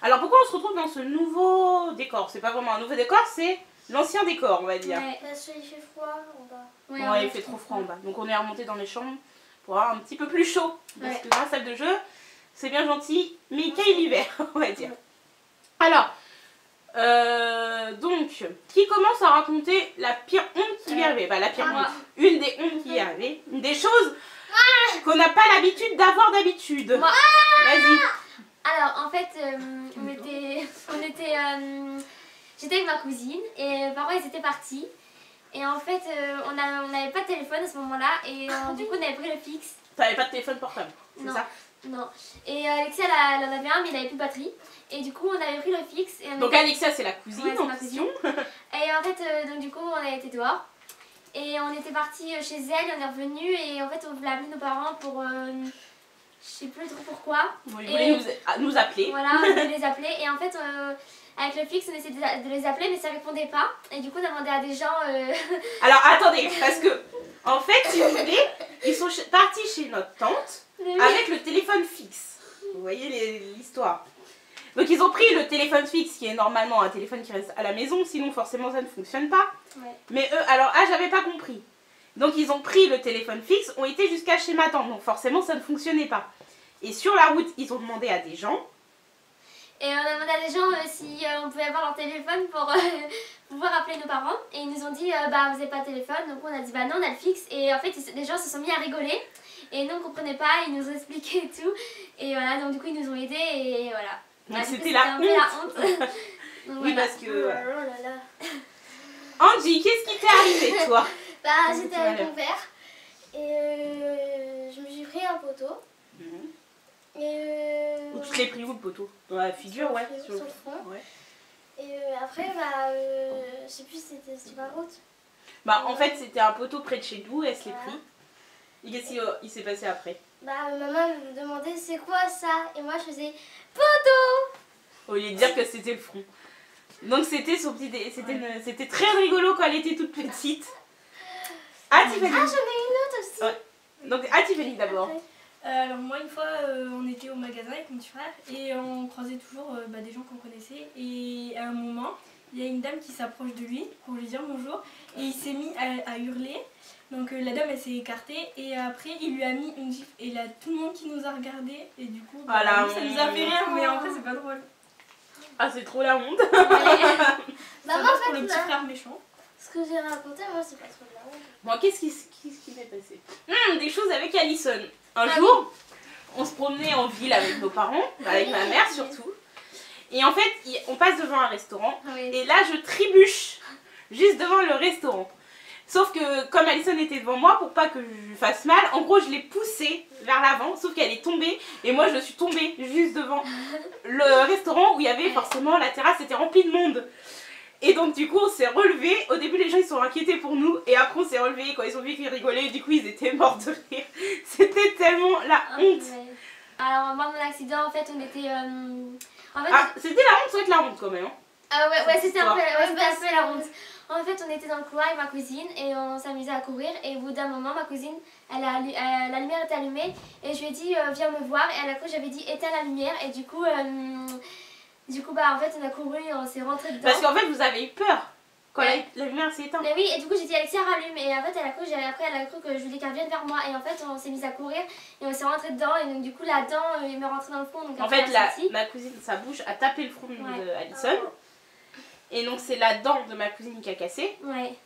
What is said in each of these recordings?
Alors pourquoi on se retrouve dans ce nouveau décor? C'est pas vraiment un nouveau décor, c'est l'ancien décor, on va dire. Ouais, parce qu'il fait froid en bas. Ouais, il fait trop froid en bas. Donc on est remonté dans les chambres pour avoir un petit peu plus chaud. Parce que dans la salle de jeu, c'est bien gentil, mais il caille l'hiver, on va dire. Alors, donc, qui commence à raconter la pire honte qui est arrivée? Bah la pire honte, une des hontes qui est arrivée, une des choses qu'on n'a pas l'habitude d'avoir d'habitude. Vas-y. Alors en fait, j'étais avec ma cousine et mes parents ils étaient partis. Et en fait, on n'avait pas de téléphone à ce moment-là et du coup on avait pris le fixe. T'avais pas de téléphone portable, c'est ça? Non. Et Alexia elle en avait un mais il avait plus de batterie. Et du coup on avait pris le fixe. Et donc Alexia c'est la cousine en ma question. Et en fait, donc du coup on a été dehors. Et on était partis chez elle, on est revenu et en fait on voulait appeler nos parents pour... je sais plus trop pourquoi. Ils voulaient nous appeler. Voilà, on voulait les appeler et en fait avec le fixe on essayait de les appeler mais ça répondait pas. Et du coup on a demandé à des gens... Alors attendez, parce que en fait si vous voulez, ils sont partis chez notre tante avec le téléphone fixe. Vous voyez l'histoire. Donc ils ont pris le téléphone fixe qui est normalement un téléphone qui reste à la maison, sinon forcément ça ne fonctionne pas. Ouais. Mais eux, alors j'avais pas compris. Donc ils ont pris le téléphone fixe, ont été jusqu'à chez ma tante, donc forcément ça ne fonctionnait pas. Et sur la route, ils ont demandé à des gens. Et on a demandé à des gens si on pouvait avoir leur téléphone pour pouvoir appeler nos parents. Et ils nous ont dit bah vous n'avez pas de téléphone, donc on a dit bah non on a le fixe. Et en fait les gens se sont mis à rigoler. Et nous on comprenait pas, ils nous ont expliqué et tout. Et voilà, donc du coup ils nous ont aidés et voilà. Donc c'était la honte. Donc, oui voilà. parce que... Angie, qu'est-ce qui t'est arrivé toi? Bah j'étais avec mon père et je me suis pris un poteau. Et où tu l'as pris où le poteau? Dans la figure, ouais. Sur le front. Ouais. Et après, bah, je sais plus si c'était sur la route. Bah en fait c'était un poteau près de chez nous, elle se l'est pris. Et qu'est-ce qui s'est passé après? Bah maman me demandait c'est quoi ça? Et moi je faisais poteau! Au lieu de dire que c'était le front. Donc c'était son petit... C'était très rigolo quand elle était toute petite. Ah j'en ai une autre aussi. Ouais. Donc Tiffany d'abord. Alors moi une fois on était au magasin avec mon petit frère et on croisait toujours des gens qu'on connaissait et à un moment il y a une dame qui s'approche de lui pour lui dire bonjour et il s'est mis à hurler. Donc la dame elle s'est écartée et après il lui a mis une gifle et là tout le monde qui nous a regardé et du coup ça nous a fait rire mais en fait c'est pas drôle. Ah c'est trop la honte. Bah moi pour le petit frère méchant. Ce que j'ai raconté moi c'est pas trop de la honte. Bon qu'est-ce qui s'est passé? Des choses avec Alison. Un jour on se promenait en ville avec nos parents, avec ma mère surtout. Et en fait on passe devant un restaurant et là je trébuche juste devant le restaurant. Sauf que comme Alison était devant moi, pour pas que je lui fasse mal, en gros je l'ai poussée vers l'avant, sauf qu'elle est tombée et moi je suis tombée juste devant le restaurant où il y avait forcément la terrasse était remplie de monde. Et donc du coup on s'est relevé, au début les gens ils sont inquiétés pour nous et après on s'est relevé quand ils ont vu qu'ils rigolaient, du coup ils étaient morts de rire. C'était tellement la honte. Alors moi mon accident en fait on était... c'était la honte sans être la honte quand même. Ah ouais c'était un peu la honte. En fait, on était dans le couloir avec ma cousine et on s'amusait à courir. Et au bout d'un moment, ma cousine, la lumière était allumée. Et je lui ai dit, viens me voir. Et à la fois, j'avais dit, éteins la lumière. Et du coup, bah, en fait, on a couru et on s'est rentré dedans. Parce qu'en fait, vous avez eu peur quand la lumière s'est éteinte. Mais oui, et du coup, j'ai dit, Alexia, rallume. Et en fait, après, elle a cru que je voulais qu'elle vienne vers moi. Et en fait, on s'est mis à courir et on s'est rentré dedans. Et donc, du coup, la dent, il m'est rentrée dans le front. Donc, en fait, ma cousine, sa bouche a tapé le front d'Alison. Et donc c'est la dent de ma cousine qui a cassé.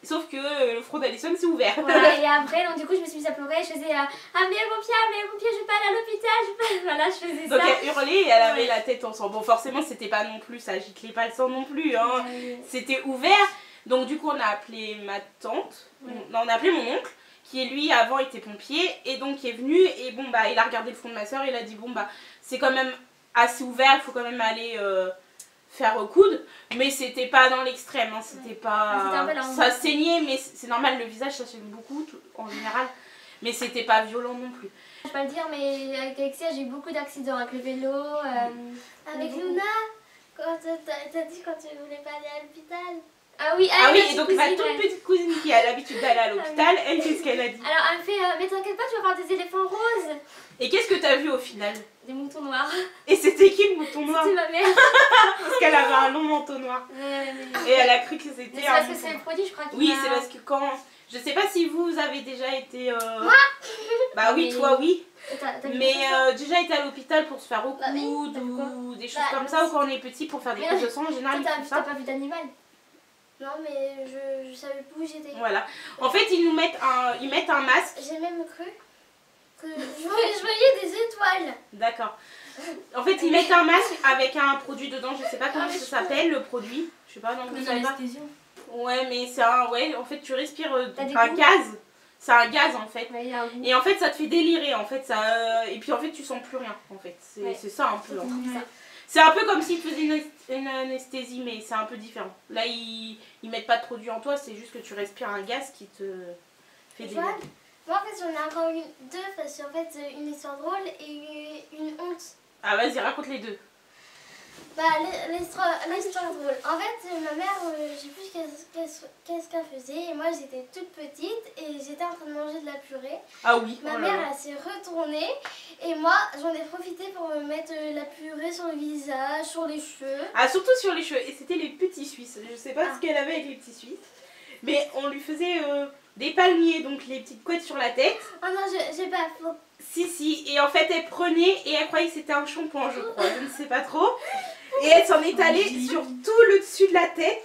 Sauf que le front d'Alison s'est ouvert. Et après, donc du coup je me suis mise à pleurer, je faisais ah mais mon pied, je vais pas aller à l'hôpital, Voilà, je faisais ça. Donc elle hurlait et elle avait la tête en sang. Bon forcément c'était pas non plus, ça giclait pas le sang non plus. Hein. C'était ouvert. Donc du coup on a appelé ma tante, non, on a appelé mon oncle, qui lui avant était pompier et donc qui est venu et bon bah il a regardé le front de ma soeur et il a dit bon bah c'est quand même assez ouvert, il faut quand même aller... faire recoudre, mais c'était pas dans l'extrême, hein, c'était pas... ça saignait, mais c'est normal, le visage ça saigne beaucoup en général, mais c'était pas violent non plus. Je peux pas le dire, mais avec Alexia j'ai eu beaucoup d'accidents avec le vélo. Avec Luna, quand t'as dit quand tu voulais pas aller à l'hôpital. Ah oui, et donc ma toute petite cousine qui a l'habitude d'aller à l'hôpital, elle, qu'est-ce qu'elle a dit? Alors elle me fait, mais t'inquiète pas, tu vas avoir des éléphants roses. Et Et qu'est-ce que t'as vu au final? Des moutons noirs. Et c'était qui le mouton noir? C'était ma mère. Parce qu'elle avait un long manteau noir. Et elle a cru que c'était c'est parce que c'est le produit, je crois. Oui, c'est parce que quand... Je sais pas si vous avez déjà été... Bah oui, toi oui. Mais déjà été à l'hôpital pour se faire recoudre ou des choses comme ça, ou quand on est petit pour faire des prises de sang, en général, ils font ça. T'as pas vu d'animal? Non, mais je savais plus où j'étais. Voilà. En fait, ils mettent un masque. J'ai même cru que je voyais des étoiles. D'accord. En fait, ils mettent un masque avec un produit dedans, je sais pas comment ça s'appelle le produit. Je sais pas, non, vous savez pas. Ouais, mais c'est un... Ouais, en fait, tu respires un gaz. C'est un gaz en fait. Ouais, et en fait, ça te fait délirer en fait. Et puis en fait, tu sens plus rien en fait. C'est ça un peu. C'est un peu comme s'ils faisaient une anesthésie, mais c'est un peu différent. Là, ils mettent pas de produit en toi, c'est juste que tu respires un gaz qui te fait délirer. Moi, en fait, j'en ai encore deux, parce qu'en fait, une histoire drôle et une honte. Ah, vas-y, raconte les deux. Bah, l'histoire drôle. En fait, ma mère, je sais plus qu'est-ce qu'elle faisait. Et moi, j'étais toute petite et j'étais en train de manger de la purée. Ah oui. Ma mère, elle s'est retournée. Et moi, j'en ai profité pour me mettre la purée sur le visage, sur les cheveux. Ah, surtout sur les cheveux. Et c'était les petits Suisses. Je sais pas ce qu'elle avait avec les petits Suisses. Mais on lui faisait des palmiers, donc les petites couettes sur la tête. Ah non, j'ai pas... Si. Et en fait, elle prenait et elle croyait que c'était un shampoing, je crois. Je ne sais pas trop. Et elle s'en est allée sur tout le dessus de la tête.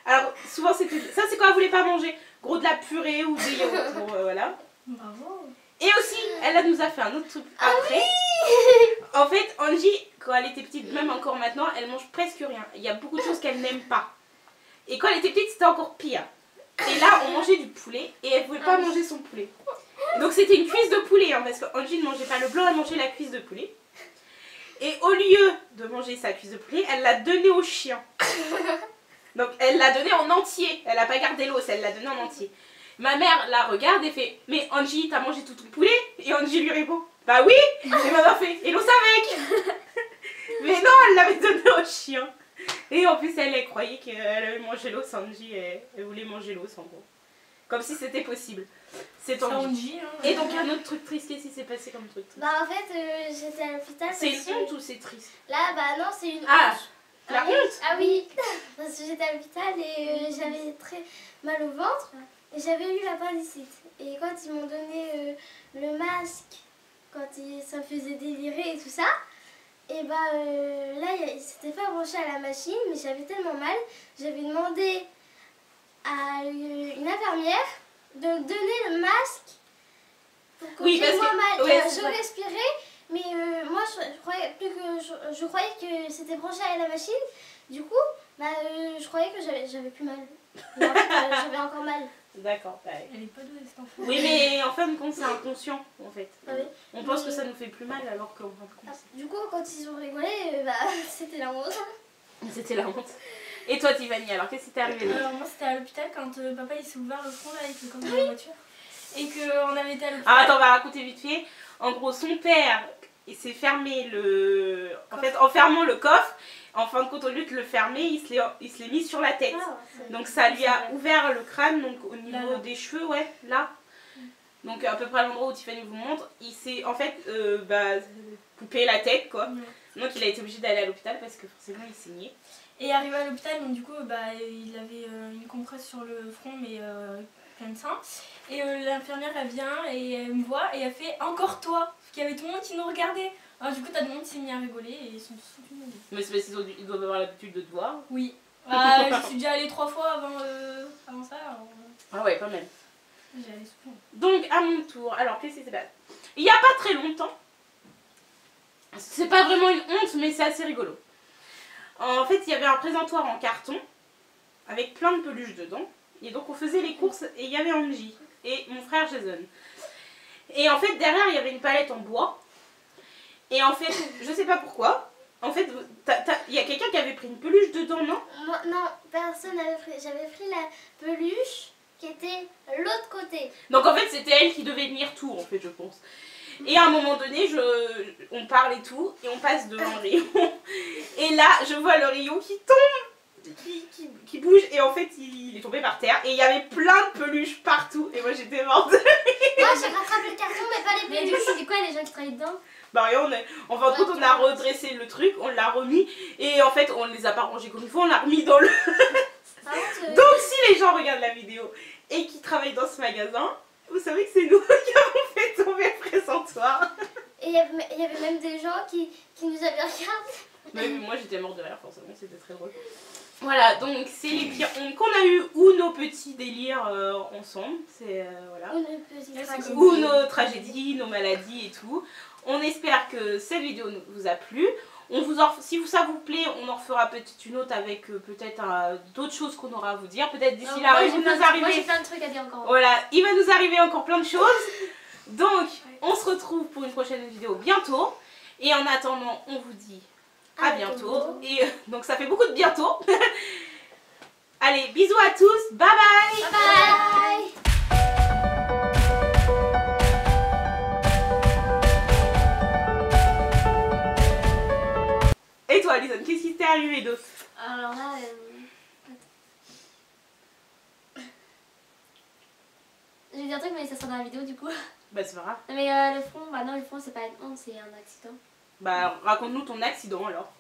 Alors, souvent, c'était... Ça, c'est quand elle voulait pas manger. Gros, de la purée ou des yaourts. Bon, voilà. Bravo. Et aussi, elle nous a fait un autre truc après. En fait, Angie, quand elle était petite, même encore maintenant, elle mange presque rien. Il y a beaucoup de choses qu'elle n'aime pas. Et quand elle était petite, c'était encore pire. Et là, on mangeait du poulet et elle ne pouvait pas manger son poulet. Donc c'était une cuisse de poulet, hein, parce qu'Angie ne mangeait pas le blanc, elle mangeait la cuisse de poulet. Et au lieu de manger sa cuisse de poulet, elle l'a donnée au chien. Donc elle l'a donnée en entier. Elle n'a pas gardé l'os, elle l'a donnée en entier. Ma mère la regarde et fait: mais Angie, t'as mangé tout ton poulet? Et Angie lui répond: bah oui. Et ma mère fait: et l'os avec. Mais non, elle l'avait donné au chien. Et en plus, elle croyait qu'elle avait mangé l'os. Angie, elle voulait manger l'os en gros. Comme si c'était possible. C'est Angie. Hein. Et donc, un autre truc triste, qu'est-ce qui s'est passé comme truc triste? Bah, en fait, j'étais à l'hôpital. C'est une honte ou c'est triste? Là, bah non, c'est une honte. Ah, la honte? Ah oui, parce que j'étais à l'hôpital et j'avais très mal au ventre. Et j'avais eu l'appendicite. Et quand ils m'ont donné le masque, quand ça me faisait délirer et tout ça, et bah là, c'était pas branché à la machine, mais j'avais tellement mal. J'avais demandé à une infirmière de me donner le masque pour que j'ai moins mal. Ouais, je respirais, mais moi je croyais que c'était branché à la machine. Du coup, bah, je croyais que j'avais plus mal. Mais en fait, j'avais encore mal. D'accord. Bah, elle est pas douée cette enfant. Oui, mais en fin de compte, c'est inconscient en fait. Ah oui. On pense que ça nous fait plus mal alors qu'en fin de compte. Du coup, quand ils ont rigolé, bah, c'était la honte. C'était la honte. Et toi, Tiffany, alors qu'est-ce qui t'est arrivé? Alors, moi, c'était à l'hôpital quand papa il s'est ouvert le front là, avec le coffre de la voiture. Et qu'on avait été à l'hôpital. Ah, attends, on va raconter vite fait. En gros, son père, il s'est fermé le. En fait, en fermant le coffre, en fin de compte, au lieu de le fermer, il se l'est mis sur la tête. Donc, ça lui a ouvert le crâne, donc au niveau des cheveux, ouais, là. Donc, à peu près à l'endroit où Tiffany vous montre, il s'est en fait coupé la tête, quoi. Donc, il a été obligé d'aller à l'hôpital parce que forcément, il saignait. Et arrivé à l'hôpital, donc du coup, il avait une compresse sur le front, mais plein de sang. Et l'infirmière, elle vient et elle me voit et elle fait: encore toi! Parce qu'il y avait tout le monde qui nous regardait. Alors du coup, tout le monde s'est mis à rigoler et ils sont tous foutus de nous. Mais c'est parce qu'ils doivent avoir l'habitude de te voir. Oui. Je suis déjà allée 3 fois avant ça. Alors, ah ouais, quand même. J'y allais souvent. Donc, à mon tour, alors qu'est-ce qui s'est passé? Il n'y a pas très longtemps, c'est pas vraiment une honte, mais c'est assez rigolo. En fait, il y avait un présentoir en carton avec plein de peluches dedans. Et donc, on faisait les courses et il y avait Angie et mon frère Jason. Et en fait, derrière, il y avait une palette en bois. Et en fait, je sais pas pourquoi. En fait, il y a quelqu'un qui avait pris une peluche dedans, non? Moi, non, personne n'avait pris. J'avais pris la peluche qui était l'autre côté. Donc en fait, c'était elle qui devait venir tout, en fait, je pense. Et à un moment donné, on parle et tout, et on passe devant le rayon. Et là, je vois le rayon qui tombe, qui bouge, et en fait, il est tombé par terre. Et il y avait plein de peluches partout, et moi j'étais morte. Moi, j'ai rattrapé le carton, mais pas les Mais du coup, c'est quoi les gens qui travaillent dedans? Bah rien, en fin de compte on a redressé le truc, on l'a remis et en fait on les a pas rangés comme il faut, on l'a remis dans le... Donc si les gens regardent la vidéo et qui travaillent dans ce magasin, vous savez que c'est nous qui avons fait tomber le présentoir. Et il y avait même des gens qui nous avaient regardé. Mais moi j'étais morte de rire forcément, c'était très drôle. Voilà, donc c'est les pires hontes qu'on a eu ou nos petits délires ensemble, c'est voilà. Ou nos tragédies, nos maladies et tout. On espère que cette vidéo vous a plu. Si ça vous plaît, on en refera peut-être une autre avec peut-être d'autres choses qu'on aura à vous dire. Peut-être d'ici là, il va nous arriver. Moi j'ai plein de trucs à dire encore. Voilà, il va nous arriver encore plein de choses. Donc, on se retrouve pour une prochaine vidéo bientôt. Et en attendant, on vous dit à bientôt. Et donc ça fait beaucoup de bientôt. Allez, bisous à tous. Bye bye. Bye bye. Et toi, Alison, qu'est-ce qui t'est arrivé d'autre? Alors là, je vais dire un truc, mais ça sera dans la vidéo du coup. Bah c'est pas grave. Mais le front, bah non, le front c'est pas une honte, c'est un accident. Bah raconte-nous ton accident alors.